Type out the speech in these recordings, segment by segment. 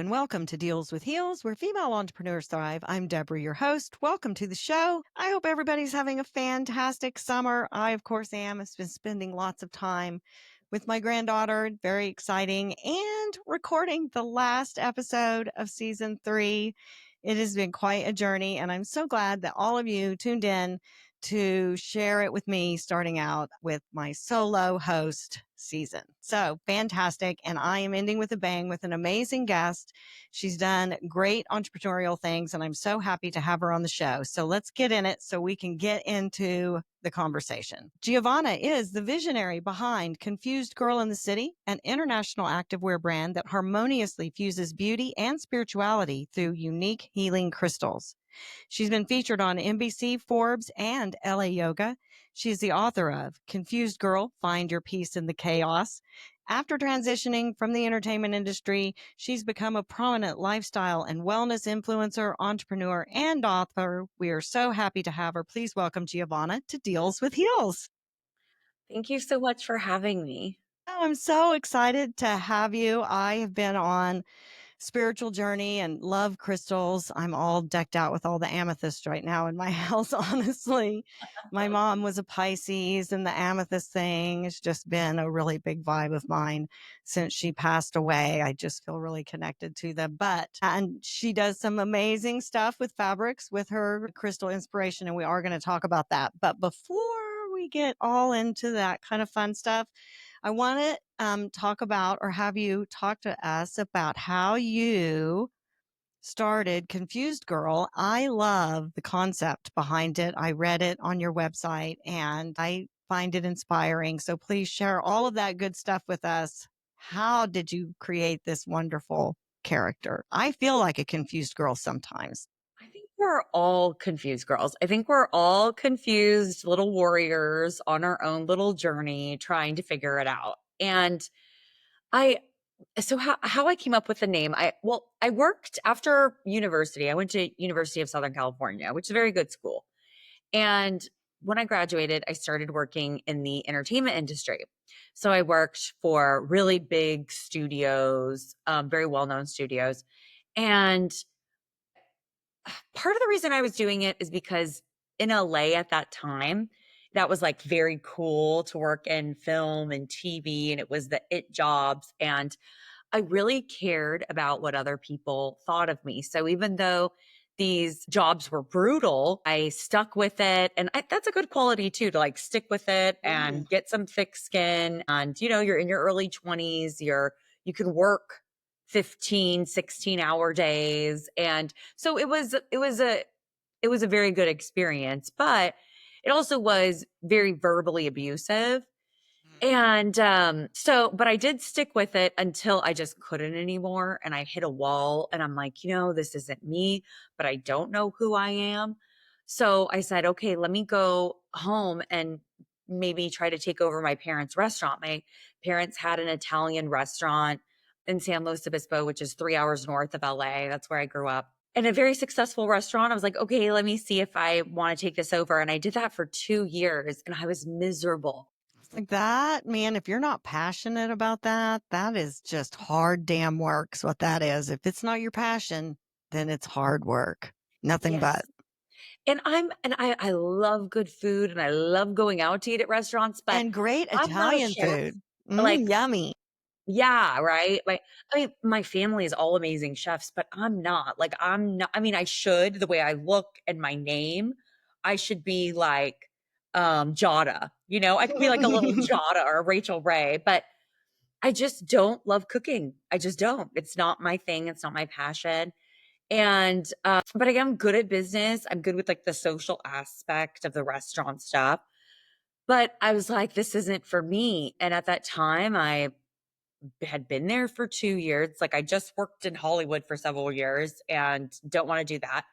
and welcome to Deals with Heels, where female entrepreneurs thrive. I'm Debra, your host. Welcome to the show. I hope everybody's having a fantastic summer. I, of course, am. I've been spending lots of time with my granddaughter, very exciting, and recording the last episode of season 3. It has been quite a journey, and I'm so glad that all of you tuned in to share it with me, starting out with my solo host season. So fantastic. And I am ending with a bang with an amazing guest. She's done great entrepreneurial things, and I'm so happy to have her on the show. So let's get in it so we can get into the conversation. Giovanna is the visionary behind Confused Girl in the City, an international activewear brand that harmoniously fuses beauty and spirituality through unique healing crystals. She's been featured on NBC, Forbes, and LA Yoga. She's the author of Confused Girl, Find Your Peace in the Chaos. After transitioning from the entertainment industry, she's become a prominent lifestyle and wellness influencer, entrepreneur, and author. We are so happy to have her. Please welcome Giovanna to Deals with Heels. Thank you so much for having me. Oh, I'm so excited to have you. I have been on spiritual journey and love crystals. I'm all decked out with all the amethyst right now in my house, honestly. My mom was a Pisces, and the amethyst thing has just been a really big vibe of mine since she passed away. I just feel really connected to them. And she does some amazing stuff with fabrics with her crystal inspiration, and we are going to talk about that. But before we get all into that kind of fun stuff, I want to talk about, or have you talk to us about how you started Confused Girl. I love the concept behind it. I read it on your website and I find it inspiring. So please share all of that good stuff with us. How did you create this wonderful character? I feel like a confused girl sometimes. I think we're all confused girls. I think we're all confused little warriors on our own little journey trying to figure it out. And I so how I came up with the name, I worked after university. I went to University of Southern California, which is a very good school. And when I graduated, I started working in the entertainment industry. So I worked for really big studios, very well-known studios. And part of the reason I was doing it is because in LA at that time, that was like very cool to work in film and TV, and it was the it jobs. And I really cared about what other people thought of me. So even though these jobs were brutal, I stuck with it. And that's a good quality too, to like stick with it and get some thick skin. And, you're in your early 20s, you can work 15, 16-hour days. And so it was a very good experience, but it also was very verbally abusive. And but I did stick with it until I just couldn't anymore. And I hit a wall and I'm like, this isn't me, but I don't know who I am. So I said, okay, let me go home and maybe try to take over my parents' restaurant. My parents had an Italian restaurant in San Luis Obispo, which is 3 hours north of LA. That's where I grew up. And a very successful restaurant. I was like, okay, let me see if I want to take this over. And I did that for 2 years and I was miserable. Like that, man, if you're not passionate about that, that is just hard damn work's what that is. If it's not your passion, then it's hard work. Nothing but. Yes. And I love good food and I love going out to eat at restaurants, but And great I'm not a Italian chef. food. Like, Yummy. yeah, right. My family is all amazing chefs, but I'm not. I should, the way I look and my name, I should be like Jada. I could be like a little Jada or a Rachel Ray, but I just don't love cooking. I just don't. It's not my thing. It's not my passion. And, but I am good at business. I'm good with like the social aspect of the restaurant stuff. But I was like, this isn't for me. And at that time, I had been there for 2 years. Like I just worked in Hollywood for several years and don't want to do that.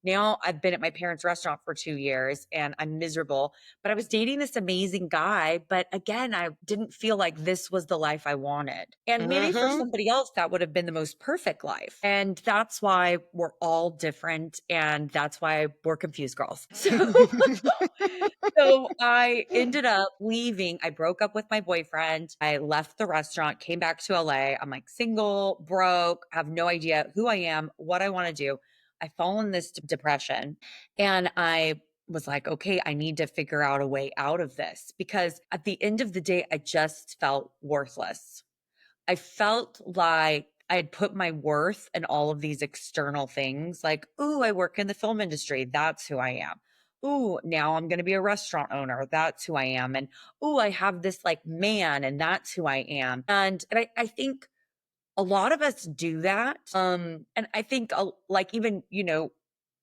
Now I've been at my parents' restaurant for 2 years and I'm miserable, but I was dating this amazing guy, but again, I didn't feel like this was the life I wanted. And maybe for Mhm. somebody else, that would have been the most perfect life. And that's why we're all different, and that's why we're confused girls. So I ended up leaving. I broke up with my boyfriend. I left the restaurant, came back to LA. I'm like single, broke, have no idea who I am, what I want to do. I fall in this depression and I was like, okay, I need to figure out a way out of this because at the end of the day, I just felt worthless. I felt like I had put my worth in all of these external things like, "Ooh, I work in the film industry. That's who I am. Ooh, now I'm gonna be a restaurant owner. That's who I am. And ooh, I have this like man, and that's who I am." And I think a lot of us do that. And I think like even,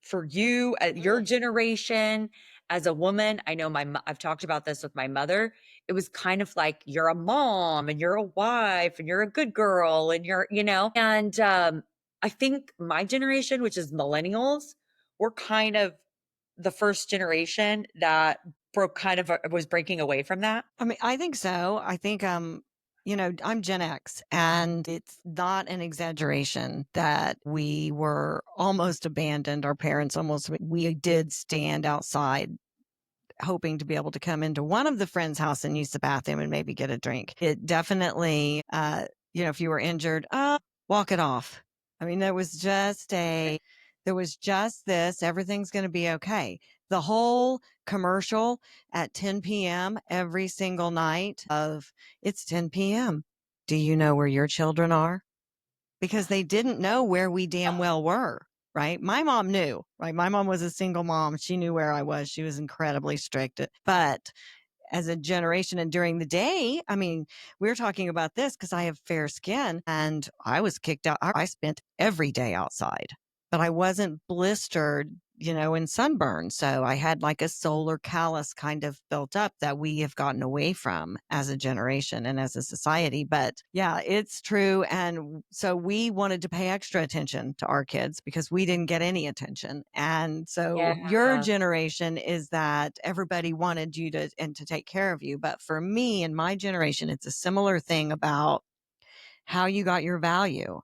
for you, your Mm. generation as a woman, I know I've talked about this with my mother. It was kind of like you're a mom and you're a wife and you're a good girl and and I think my generation, which is millennials, we're kind of the first generation that broke kind of was breaking away from that. I mean, I think so. I think, I'm Gen X, and it's not an exaggeration that we were almost abandoned. Our parents almost, we did stand outside hoping to be able to come into one of the friends' house and use the bathroom and maybe get a drink. It definitely, if you were injured, walk it off. I mean, there was just this, everything's going to be okay. The whole commercial at 10 p.m. every single night of it's 10 p.m. Do you know where your children are? Because they didn't know where we damn well were. Right. My mom knew, right? My mom was a single mom. She knew where I was. She was incredibly strict. But as a generation and during the day, I mean, we're talking about this because I have fair skin and I was kicked out. I spent every day outside, but I wasn't blistered, in sunburn. So I had like a solar callus kind of built up that we have gotten away from as a generation and as a society. But yeah, it's true. And so we wanted to pay extra attention to our kids because we didn't get any attention. And so your Yeah. generation is that everybody wanted you to take care of you. But for me and my generation, it's a similar thing about how you got your value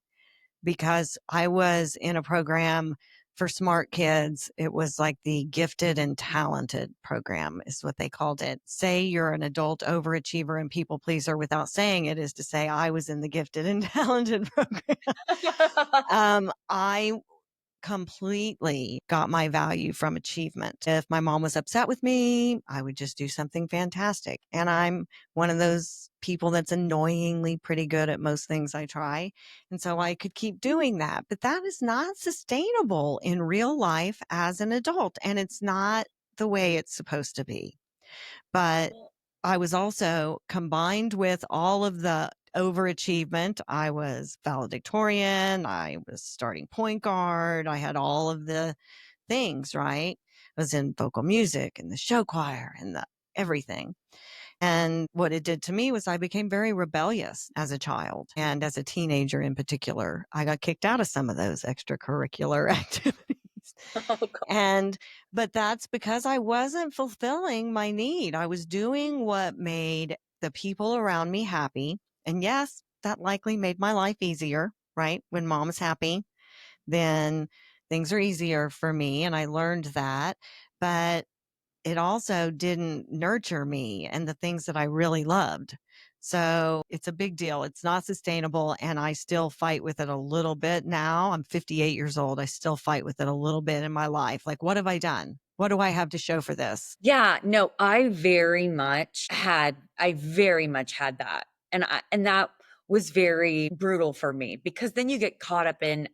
because I was in a program for smart kids. It was like the gifted and talented program is what they called it. Say you're an adult overachiever and people pleaser without saying it is to say I was in the gifted and talented program. I completely got my value from achievement. If my mom was upset with me, I would just do something fantastic. And I'm one of those people that's annoyingly pretty good at most things I try. And so I could keep doing that. But that is not sustainable in real life as an adult. And it's not the way it's supposed to be. But I was also combined with all of the overachievement. I was valedictorian. I was starting point guard. I had all of the things, right? I was in vocal music and the show choir and the everything. And what it did to me was I became very rebellious as a child and as a teenager in particular. I got kicked out of some of those extracurricular activities. Oh god. And, but that's because I wasn't fulfilling my need. I was doing what made the people around me happy. And yes, that likely made my life easier, right? When mom's happy, then things are easier for me. And I learned that. But it also didn't nurture me and the things that I really loved. So it's a big deal. It's not sustainable. And I still fight with it a little bit now. I'm 58 years old. I still fight with it a little bit in my life. Like, what have I done? What do I have to show for this? Yeah, no, I very much had that. And that was very brutal for me because then you get caught up in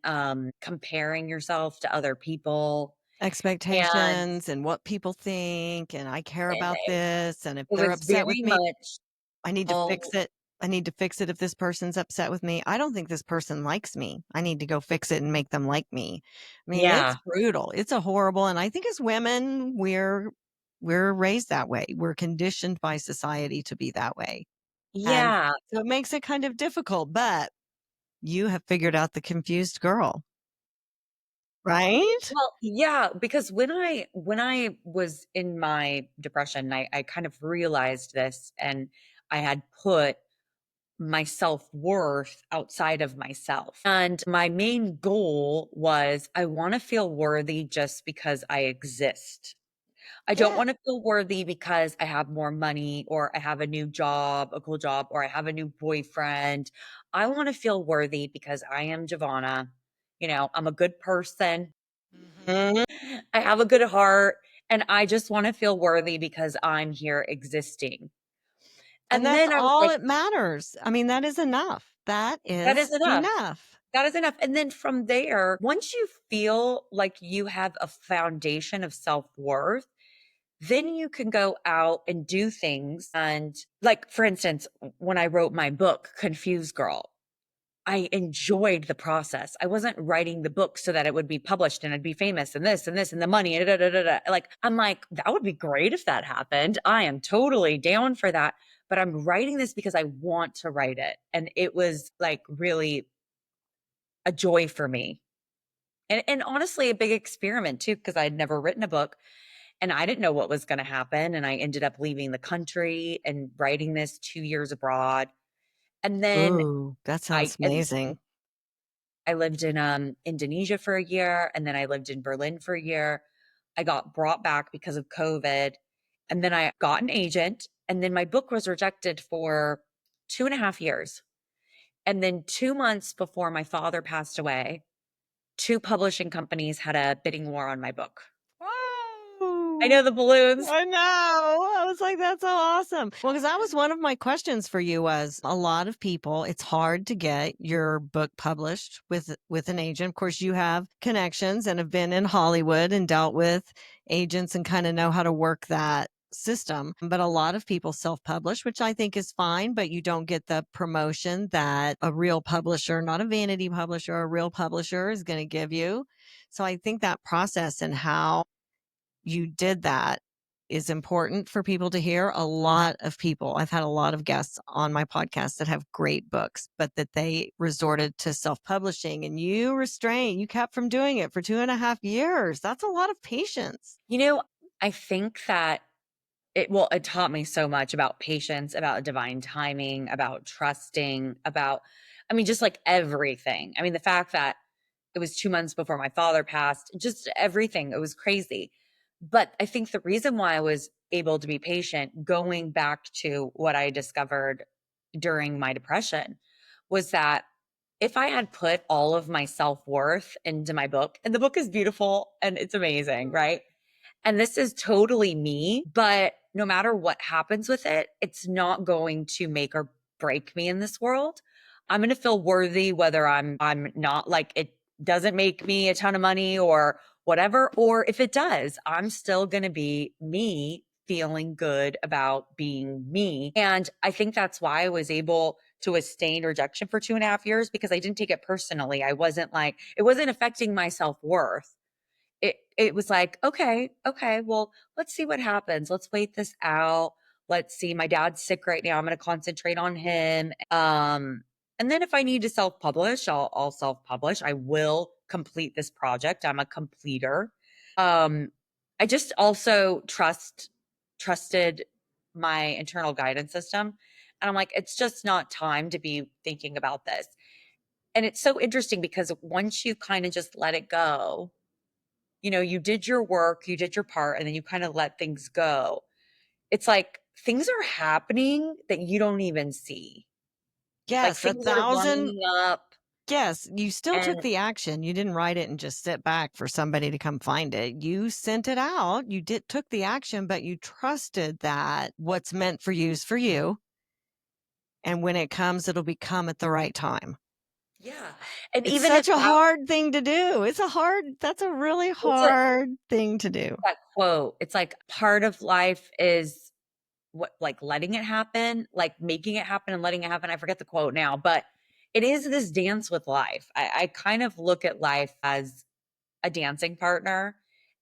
comparing yourself to other people and Expectations and what people think. And I care and about this. And if it they're was upset with very me, much I need to fix all it. I need to fix it if this person's upset with me. I don't think this person likes me. I need to go fix it and make them like me. I mean, it's yeah. brutal. It's a horrible, and I think as women, we're raised that way. We're conditioned by society to be that way. And Yeah. so it makes it kind of difficult, but you have figured out the confused girl. right? Well, yeah, because when I was in my depression, I kind of realized this, and I had put my self-worth outside of myself. And my main goal was I want to feel worthy just because I exist. I don't Yeah. want to feel worthy because I have more money or I have a new job, a cool job, or I have a new boyfriend. I want to feel worthy because I am Giovanna. I'm a good person. Mhm. I have a good heart, and I just want to feel worthy because I'm here existing. And And that's then I was all like, it matters. I mean, that is enough. That that is is enough. enough. That is enough. And then from there, once you feel like you have a foundation of self worth, then you can go out and do things. And, like, for instance, when I wrote my book, Confused Girl, I enjoyed the process. I wasn't writing the book so that it would be published and I'd be famous and this and this and the money and da, da, da, da. Like, I'm like, that would be great if that happened. I am totally down for that. But I'm writing this because I want to write it. And it was like really a joy for me. And honestly, a big experiment too, because I'd never written a book and I didn't know what was going to happen. And I ended up leaving the country and writing this 2 years abroad. And then Ooh, that I sounds amazing. I lived in Indonesia for a year, and then I lived in Berlin for a year. I got brought back because of COVID, and then I got an agent, and then my book was rejected for 2.5 years. And then 2 months before my father passed away, two publishing companies had a bidding war on my book. I Whoa. know, the balloons. I know. I was like, that's so awesome. Well, because that was one of my questions for you was a lot of people, it's hard to get your book published with an agent. Of course, you have connections and have been in Hollywood and dealt with agents and kind of know how to work that system. But a lot of people self-publish, which I think is fine, but you don't get the promotion that a real publisher, not a vanity publisher, a real publisher is going to give you. So I think that process and how you did that is important for people to hear. A lot of people, I've had a lot of guests on my podcast that have great books, but that they resorted to self publishing and you kept from doing it for 2.5 years. That's a lot of patience. You know, I think that it taught me so much about patience, about divine timing, about trusting, about, I mean, just like everything. I mean, the fact that it was 2 months before my father passed, just everything. It was crazy. But I think the reason why I was able to be patient, going back to what I discovered during my depression, was that if I had put all of my self worth into my book, and the book is beautiful and it's amazing, right? And this is totally me, but no matter what happens with it, it's not going to make or break me in this world. I'm going to feel worthy whether I'm not, like, it doesn't make me a ton of money or whatever, or if it does, I'm still going to be me, feeling good about being me. And I think that's why I was able to withstand rejection for 2.5 years, because I didn't take it personally. I wasn't like, it wasn't affecting my self-worth. It was like, okay, well, let's see what happens. Let's wait this out. Let's see. My dad's sick right now. I'm going to concentrate on him. And then if I need to self-publish, I'll self-publish. I will complete this project. I'm a completer. Um, I just also trusted my internal guidance system. And I'm like, it's just not time to be thinking about this. And it's so interesting because once you kind of just let it go, you did your work, you did your part, and then you kind of let things go. It's like things are happening that you don't even see. Like, Yes, a things are thousand. lining up. Yes, you still took And the action. You didn't write it and just sit back for somebody to come find it. You sent it out. You took the action, but you trusted that what's meant for you is for you. And when it comes, it'll become at the right time. yeah. And It's even if such a that, hard thing to do. That's a really it's a hard thing to do. that quote, it's like part of life is what, like, letting it happen, like making it happen and letting it happen. I forget the quote now, but it is this dance with life. I kind of look at life as a dancing partner,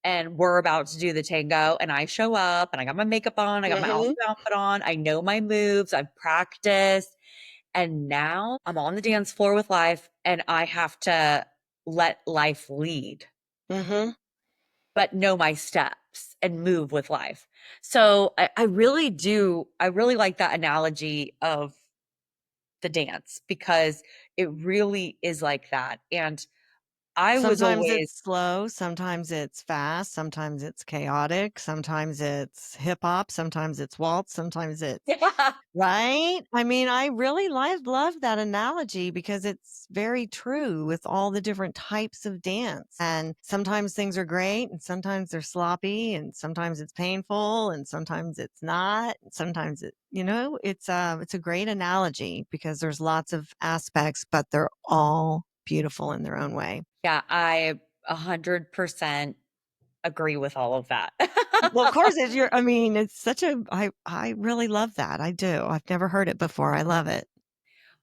and we're about to do the tango, and I show up and I got my makeup on, I got my Mhm. awesome outfit on, I know my moves, I've practiced, and now I'm on the dance floor with life and I have to let life lead. Mhm. but know my steps and move with life. So I really do, I really like that analogy of the dance because it really is like that. And I was Sometimes always, it's slow, sometimes it's fast, sometimes it's chaotic, sometimes it's hip hop, sometimes it's waltz, sometimes it's yeah, right? I mean, I really love that analogy because it's very true with all the different types of dance. And sometimes things are great and sometimes they're sloppy and sometimes it's painful and sometimes it's not. And sometimes it's a great analogy because there's lots of aspects, but they're all beautiful in their own way. yeah, I 100% agree with all of that. Well, of course, I mean, it's such I really love that. I do. I've never heard it before. I love it.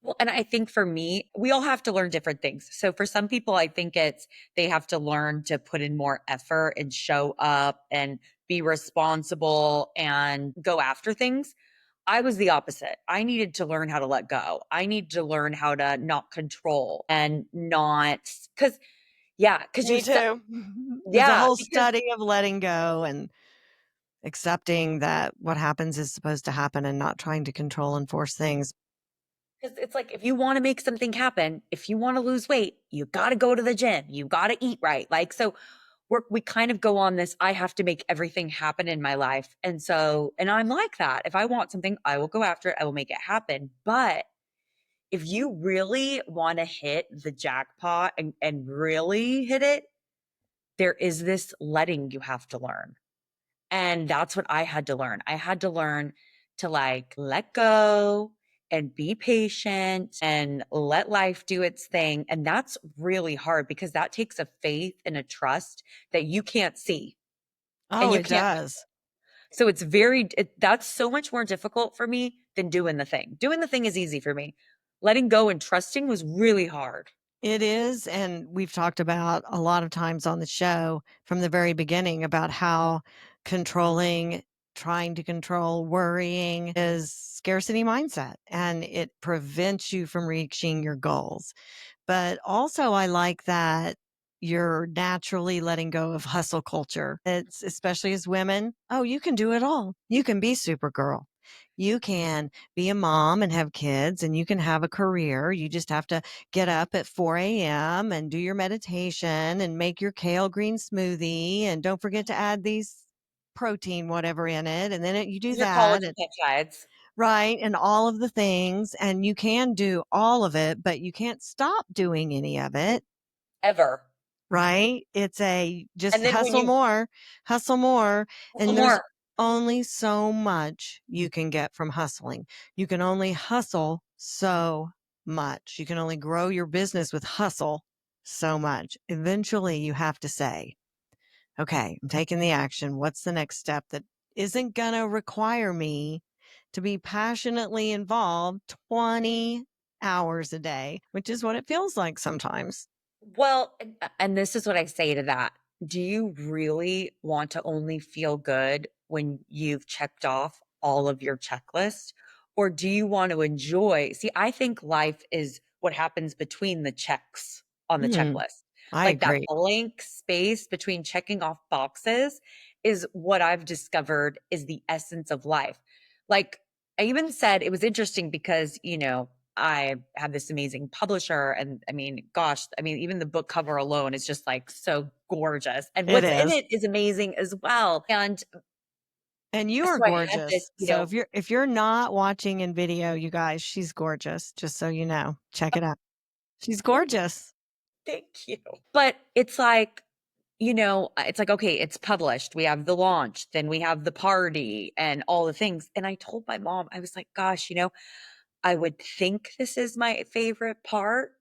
Well, and I think for me, we all have to learn different things. So for some people, I think it's they have to learn to put in more effort and show up and be responsible and go after things. I was the opposite. I needed to learn how to let go. I need to learn how to not control and not because yeah, because Me too. It's a yeah, whole because study of letting go and accepting that what happens is supposed to happen and not trying to control and force things. because it's like if you want to make something happen, if you want to lose weight, you got to go to the gym. You got to eat right. Like so we kind of go on this I have to make everything happen in my life. And so and I'm like that. If I want something, I will go after it. I will make it happen. But if you really want to hit the jackpot and really hit it, there is this letting you have to learn. And that's what I had to learn. I had to learn to like let go and be patient and let life do its thing. And that's really hard because that takes a faith and a trust that you can't see and Oh, you it can't. does. So that's so much more difficult for me than doing the thing. Doing the thing is easy for me. Letting go and trusting was really hard. It is. And we've talked about a lot of times on the show from the very beginning about how controlling, trying to control, worrying is scarcity mindset and it prevents you from reaching your goals. But also, I like that you're naturally letting go of hustle culture. It's especially as women. Oh, you can do it all. You can be Supergirl. You can be a mom and have kids and you can have a career. You just have to get up at 4 a.m. and do your meditation and make your kale green smoothie. And don't forget to add these protein, whatever in it. And then you do These are college that. And peptides right, and all of the things, and you can do all of it, but you can't stop doing any of it, ever. right? It's a And just then when you hustle more, hustle and there's more, only so much you can get from hustling. You can only hustle so much. You can only grow your business with hustle so much. Eventually, you have to say, okay, I'm taking the action. What's the next step that isn't going to require me to be passionately involved 20 hours a day, which is what it feels like sometimes. well, and this is what I say to that. Do you really want to only feel good when you've checked off all of your checklist? Or do you want to enjoy? See, I think life is what happens between the checks on the Mm, checklist. I Like that agree. blank space between checking off boxes is what I've discovered is the essence of life. Like I even said it was interesting because, I have this amazing publisher. And I mean, gosh, I mean, even the book cover alone is just like so gorgeous. And It what's in is. it is amazing as well. And And you are so I had this, gorgeous. So if you're not watching in video, you guys, she's gorgeous, just so you know. Check it out. She's gorgeous. thank you. But it's like, okay, it's published. We have the launch, then we have the party and all the things. And I told my mom, I was like, gosh, I would think this is my favorite part.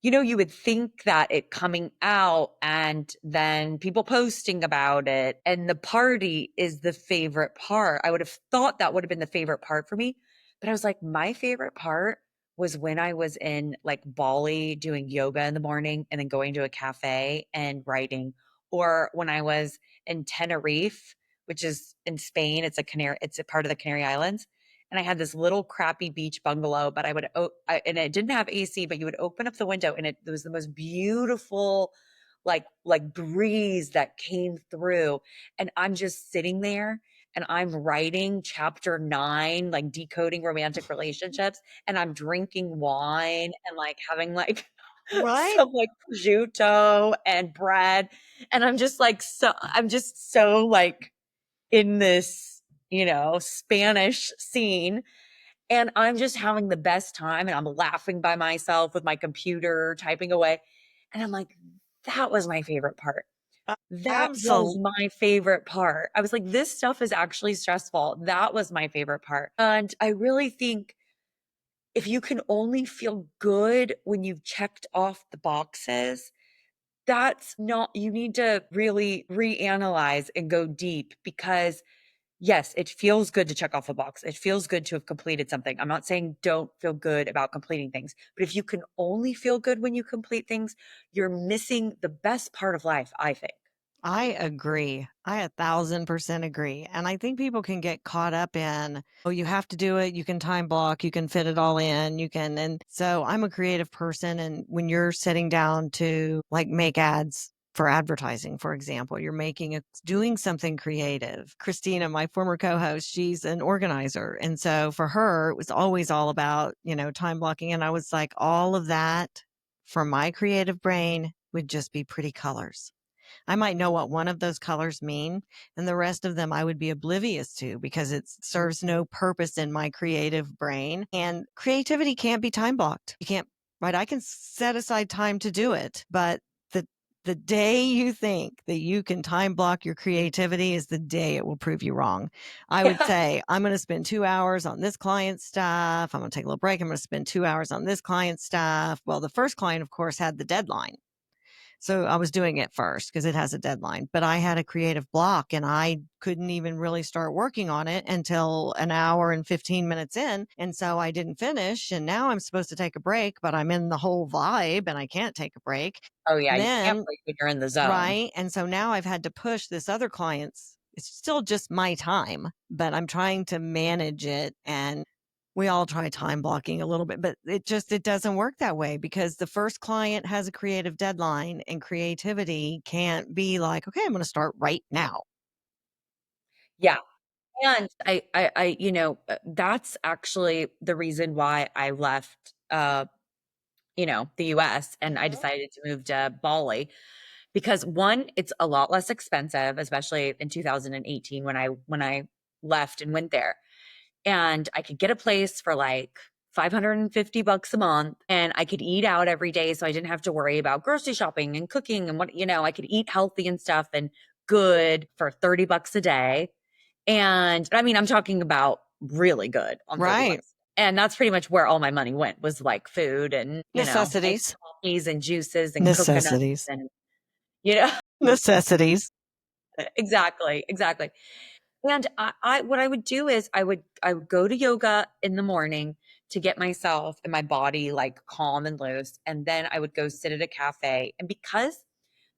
You would think that it coming out and then people posting about it and the party is the favorite part. I would have thought that would have been the favorite part for me. But I was like, my favorite part was when I was in like Bali doing yoga in the morning and then going to a cafe and writing, or when I was in Tenerife, which is in Spain. It's a part of the Canary Islands, and I had this little crappy beach bungalow, but and it didn't have AC, but you would open up the window and it was the most beautiful like breeze that came through, and I'm just sitting there and I'm writing chapter 9, like decoding romantic relationships, and I'm drinking wine and like having like Right? some like prosciutto and bread. And I'm just so like in this, Spanish scene. And I'm just having the best time and I'm laughing by myself with my computer typing away. And I'm like, that was my favorite part. That was Absolutely. my favorite part. I was like, this stuff is actually stressful. That was my favorite part. And I really think if you can only feel good when you've checked off the boxes, that's not, you need to really reanalyze and go deep because yes, it feels good to check off a box. It feels good to have completed something. I'm not saying don't feel good about completing things, but if you can only feel good when you complete things, you're missing the best part of life, I think. I agree. I 1,000% agree. And I think people can get caught up in, oh, you have to do it. You can time block, you can fit it all in, you can. And so I'm a creative person. And when you're sitting down to like make ads for advertising, for example, doing something creative. Christina, my former co host, she's an organizer. And so for her, it was always all about, time blocking. And I was like, all of that from my creative brain would just be pretty colors. I might know what one of those colors mean, and the rest of them I would be oblivious to because it serves no purpose in my creative brain. And creativity can't be time blocked. You can't, right? I can set aside time to do it, but the day you think that you can time block your creativity is the day it will prove you wrong. I would Yeah. say, I'm going to spend 2 hours on this client stuff. I'm going to take a little break. I'm going to spend 2 hours on this client stuff. Well, the first client, of course, had the deadline. So I was doing it first because it has a deadline, but I had a creative block and I couldn't even really start working on it until an hour and 15 minutes in. And so I didn't finish. And now I'm supposed to take a break, but I'm in the whole vibe and I can't take a break. Oh, yeah, you can't Then, break when you're in the zone. right. And so now I've had to push this other client's. It's still just my time, but I'm trying to manage it, and we all try time blocking a little bit, but it doesn't work that way because the first client has a creative deadline and creativity can't be like, okay, I'm going to start right now. Yeah. And that's actually the reason why I left, the US and I Mhm. decided to move to Bali because one, it's a lot less expensive, especially in 2018 when I left and went there. And I could get a place for like 550 bucks a month and I could eat out every day so I didn't have to worry about grocery shopping and cooking and I could eat healthy and stuff and good for 30 bucks a day. And I mean, I'm talking about really good on 30 Right. bucks. And that's pretty much where all my money went was like food and, iced Necessities. coffees and juices and coconuts Necessities. and, you know, Necessities. exactly, exactly. And I what I would do is I would go to yoga in the morning to get myself and my body like calm and loose. And then I would go sit at a cafe. And because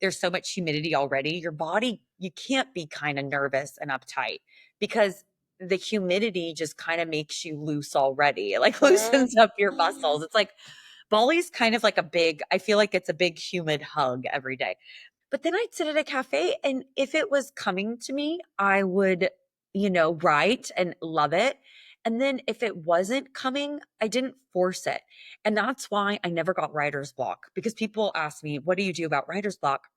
there's so much humidity already, your body, you can't be kind of nervous and uptight because the humidity just kind of makes you loose already. It like loosens up your muscles. It's like Bali's kind of like I feel like it's a big humid hug every day. But then I'd sit at a cafe, and if it was coming to me, I would, write and love it. And then if it wasn't coming, I didn't force it. And that's why I never got writer's block because people ask me, what do you do about writer's block?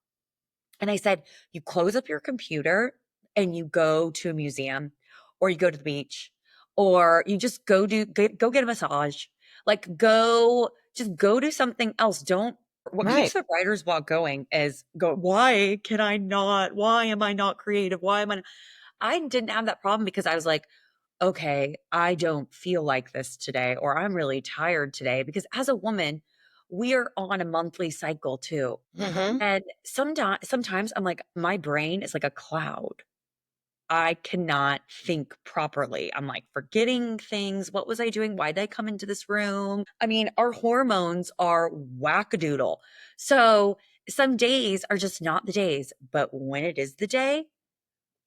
And I said, you close up your computer and you go to a museum or you go to the beach or you just go get a massage. Like just go do something else. Don't What Right. keeps the writer's block going is why am I not creative? I didn't have that problem because I was like, okay, I don't feel like this today, or I'm really tired today. Because as a woman, we are on a monthly cycle too. Hmm. And sometimes I'm like, my brain is like a cloud. I cannot think properly. I'm like forgetting things. What was I doing? Why did I come into this room? I mean, our hormones are wackadoodle. So some days are just not the days. But when it is the day,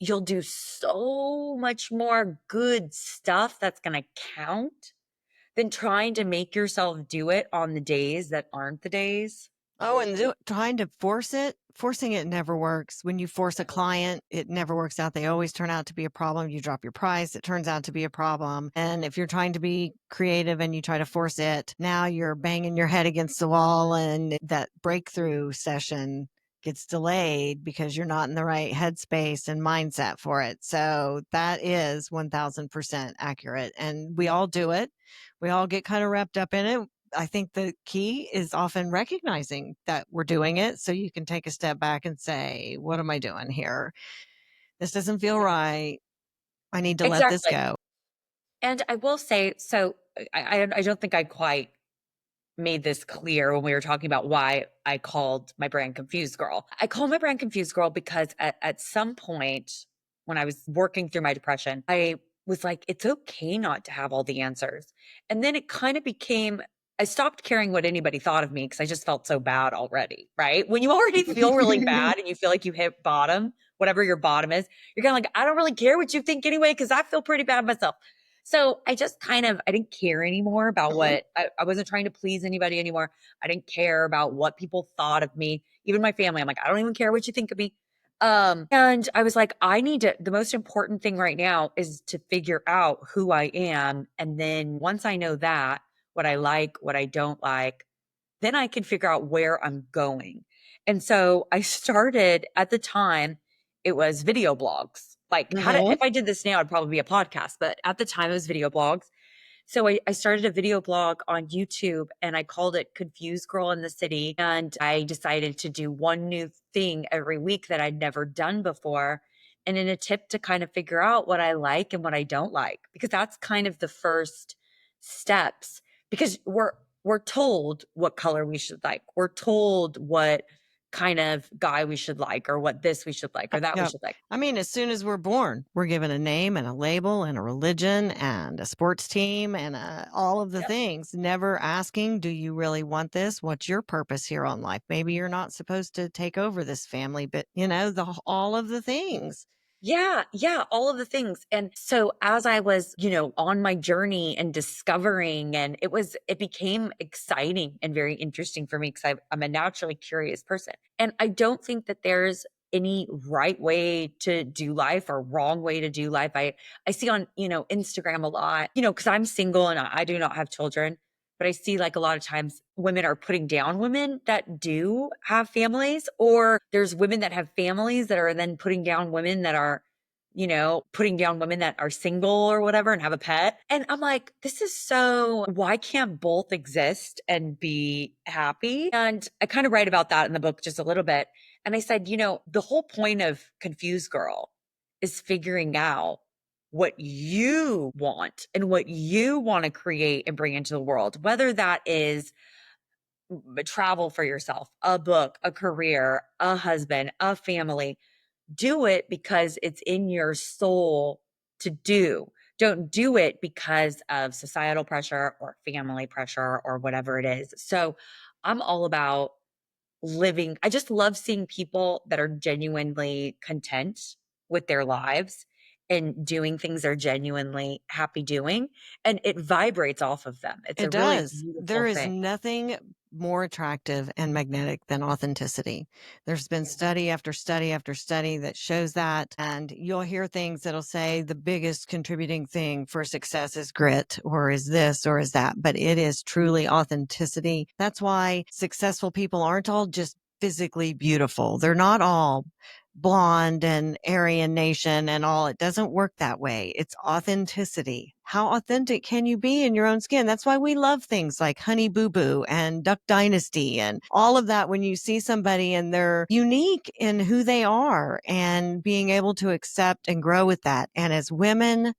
you'll do so much more good stuff that's going to count than trying to make yourself do it on the days that aren't the days. Oh, and trying to forcing it never works. When you force a client, it never works out. They always turn out to be a problem. You drop your price, it turns out to be a problem. And if you're trying to be creative and you try to force it, now you're banging your head against the wall and that breakthrough session gets delayed because you're not in the right headspace and mindset for it. So that is 1000% accurate. And we all do it. We all get kind of wrapped up in it. I think the key is often recognizing that we're doing it so you can take a step back and say, what am I doing here? This doesn't feel right. I need to let this Exactly. go. And I will say, so I don't think I quite made this clear when we were talking about why I called my brand Confused Girl. I called my brand Confused Girl because at some point when I was working through my depression, I was like, it's okay not to have all the answers. And then it kind of became, I stopped caring what anybody thought of me because I just felt so bad already, right? When you already feel really bad and you feel like you hit bottom, whatever your bottom is, you're kind of like, I don't really care what you think anyway, because I feel pretty bad myself. So I just kind of, I didn't care anymore about what I wasn't trying to please anybody anymore. I didn't care about what people thought of me, even my family. I'm like, I don't even care what you think of me. And I was like, I need to, the most important thing right now is to figure out who I am. And then once I know that, what I like, what I don't like, then I can figure out where I'm going. And so I started at the time, it was video blogs. Like, how to, Mhm. if I did this now, it'd probably be a podcast, but at the time it was video blogs. So I started a video blog on YouTube and I called it Confused Girl in the City. And I decided to do one new thing every week that I'd never done before. And in a tip to kind of figure out what I like and what I don't like, because that's kind of the first steps. Because we're told what color we should like. We're told what kind of guy we should like, or what this we should like, or that we Yep. should like. I mean, as soon as we're born, we're given a name and a label and a religion and a sports team and all of the Yep. things, never asking, do you really want this? What's your purpose here on life? Maybe you're not supposed to take over this family, but all of the things. Yeah, yeah, all of the things. And so as I was, on my journey and discovering, and it became exciting and very interesting for me because I'm a naturally curious person. And I don't think that there's any right way to do life or wrong way to do life. I see on, Instagram a lot, because I'm single and I do not have children. But I see like a lot of times women are putting down women that do have families, or there's women that have families that are then putting down women that are, putting down women that are single or whatever and have a pet. And I'm like, this is so, why can't both exist and be happy? And I kind of write about that in the book just a little bit. And I said, the whole point of Confused Girl is figuring out what you want and what you want to create and bring into the world, whether that is travel for yourself, a book, a career, a husband, a family. Do it because it's in your soul to do. Don't do it because of societal pressure or family pressure or whatever it is. So I'm all about living. I just love seeing people that are genuinely content with their lives and doing things they're genuinely happy doing. And it vibrates off of them. It's It a really does. beautiful There is thing. nothing more attractive and magnetic than authenticity. There's been study after study after study that shows that. And you'll hear things that'll say the biggest contributing thing for success is grit or is this or is that. But it is truly authenticity. That's why successful people aren't all just physically beautiful. They're not all blonde and Aryan nation and all. It doesn't work that way. It's authenticity. How authentic can you be in your own skin? That's why we love things like Honey Boo Boo and Duck Dynasty and all of that. When you see somebody and they're unique in who they are and being able to accept and grow with that. And as women,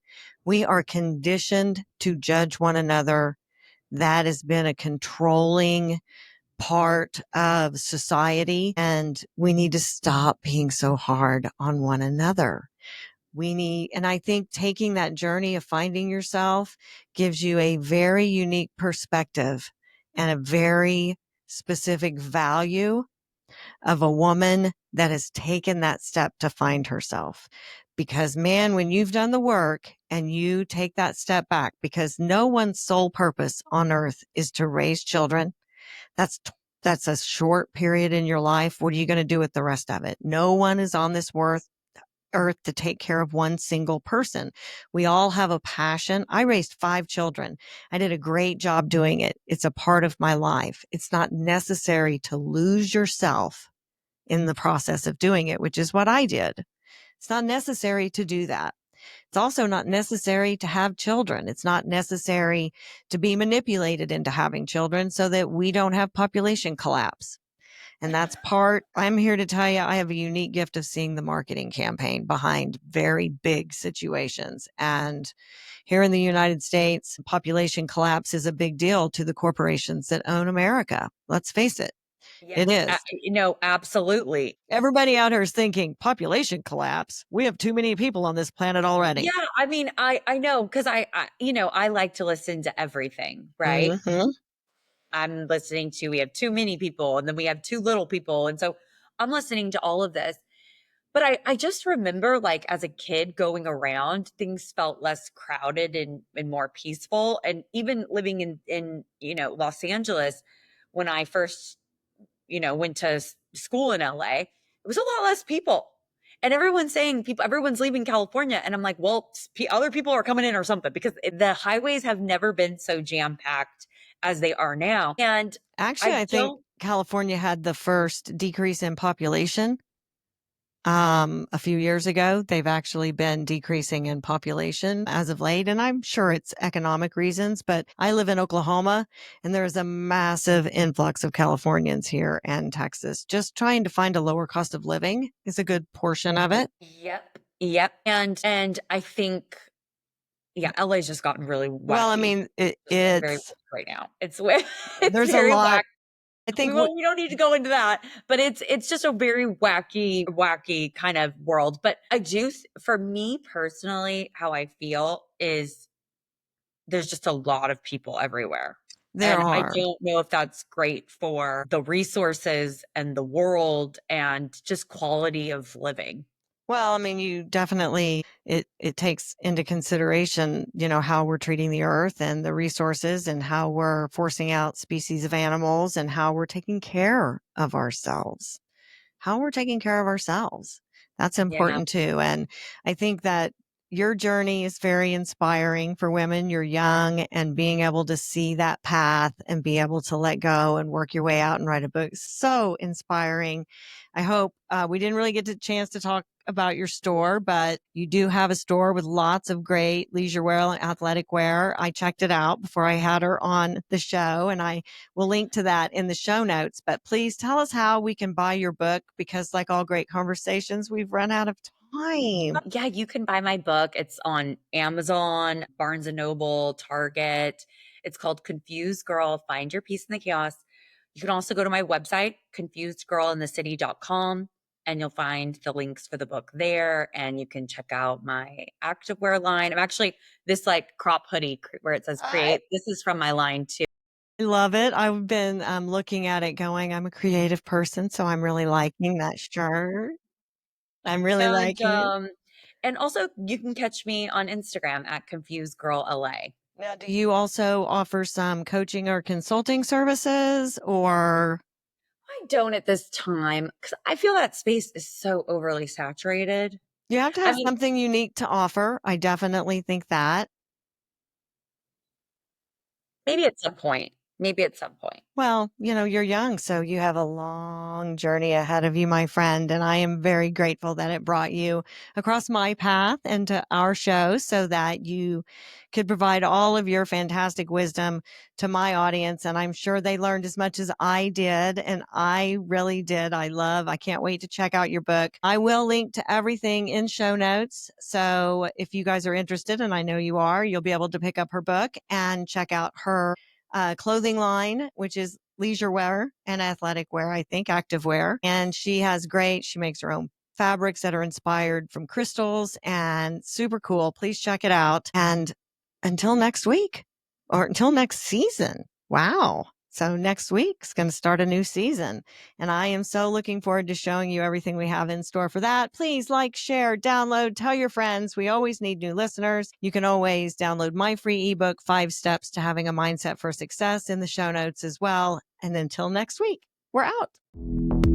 we are conditioned to judge one another. That has been a controlling part of society, and we need to stop being so hard on one another. And I think taking that journey of finding yourself gives you a very unique perspective and a very specific value of a woman that has taken that step to find herself. Because man, when you've done the work and you take that step back, because no one's sole purpose on earth is to raise children. That's that's a short period in your life. What are you going to do with the rest of it? No one is on this earth to take care of one single person. We all have a passion. I raised 5 children. I did a great job doing it. It's a part of my life. It's not necessary to lose yourself in the process of doing it, which is what I did. It's not necessary to do that. It's also not necessary to have children. It's not necessary to be manipulated into having children so that we don't have population collapse. And that's I'm here to tell you, I have a unique gift of seeing the marketing campaign behind very big situations. And here in the United States, population collapse is a big deal to the corporations that own America. Let's face it, it Yes, is. absolutely. Everybody out here is thinking population collapse. We have too many people on this planet already. Yeah, I mean, I know because I like to listen to everything, right? Mhm. I'm listening to we have too many people and then we have too little people. And so I'm listening to all of this. But I just remember like as a kid going around, things felt less crowded and more peaceful. And even living in Los Angeles, when I first, went to school in LA, it was a lot less people. And everyone's saying everyone's leaving California. And I'm like, well, other people are coming in or something because the highways have never been so jam packed as they are now. And Actually, I I think don't California had the first decrease in population a few years ago. They've actually been decreasing in population as of late, and I'm sure it's economic reasons, but I live in Oklahoma and there is a massive influx of Californians here and Texas. Just trying to find a lower cost of living is a good portion of it. Yep. Yep. And I think yeah, LA's just gotten really Well, I wacky. mean, Very it's wacky right now. It's there's a very lot. wacky. I think We don't need to go into that, but it's just a very wacky kind of world. But for me personally, how I feel is there's just a lot of people everywhere. there And I are. don't know if that's great for the resources and the world and just quality of living. Well, I mean, you definitely it takes into consideration, how we're treating the earth and the resources and how we're forcing out species of animals and how we're taking care of ourselves. How we're taking care of ourselves. That's Yeah. important too. And I think that your journey is very inspiring for women. You're young and being able to see that path and be able to let go and work your way out and write a book. So inspiring. I hope we didn't really get a chance to talk about your store, but you do have a store with lots of great leisure wear and athletic wear. I checked it out before I had her on the show, and I will link to that in the show notes. But please tell us how we can buy your book because, like all great conversations, we've run out of time. Yeah, you can buy my book. It's on Amazon, Barnes and Noble, Target. It's called Confused Girl, Find Your Peace in the Chaos. You can also go to my website, confusedgirlinthecity.com, and you'll find the links for the book there. And you can check out my activewear line. I'm actually this like crop hoodie where it says I create. This is from my line too. love it. I've been looking at it going, I'm a creative person, so I'm really liking that shirt. I'm really And liking it. and also you can catch me on Instagram at Confused Girl LA. Now, do you also offer some coaching or consulting services or? I don't at this time because I feel that space is so overly saturated. You have to I have mean, something unique to offer. I definitely think that. maybe at some point. Maybe at some point. Well, you're young, so you have a long journey ahead of you, my friend. And I am very grateful that it brought you across my path and to our show so that you could provide all of your fantastic wisdom to my audience. And I'm sure they learned as much as I did. And I really did. I can't wait to check out your book. I will link to everything in show notes. So if you guys are interested, and I know you are, you'll be able to pick up her book and check out her clothing line, which is leisure wear and athletic wear, I think, active wear. And she makes her own fabrics that are inspired from crystals and super cool. Please check it out. And until next week or until next season. Wow. So next week's going to start a new season. And I am so looking forward to showing you everything we have in store for that. Please like, share, download, tell your friends. We always need new listeners. You can always download my free ebook, 5 Steps to Having a Mindset for Success, in the show notes as well. And until next week. We're out.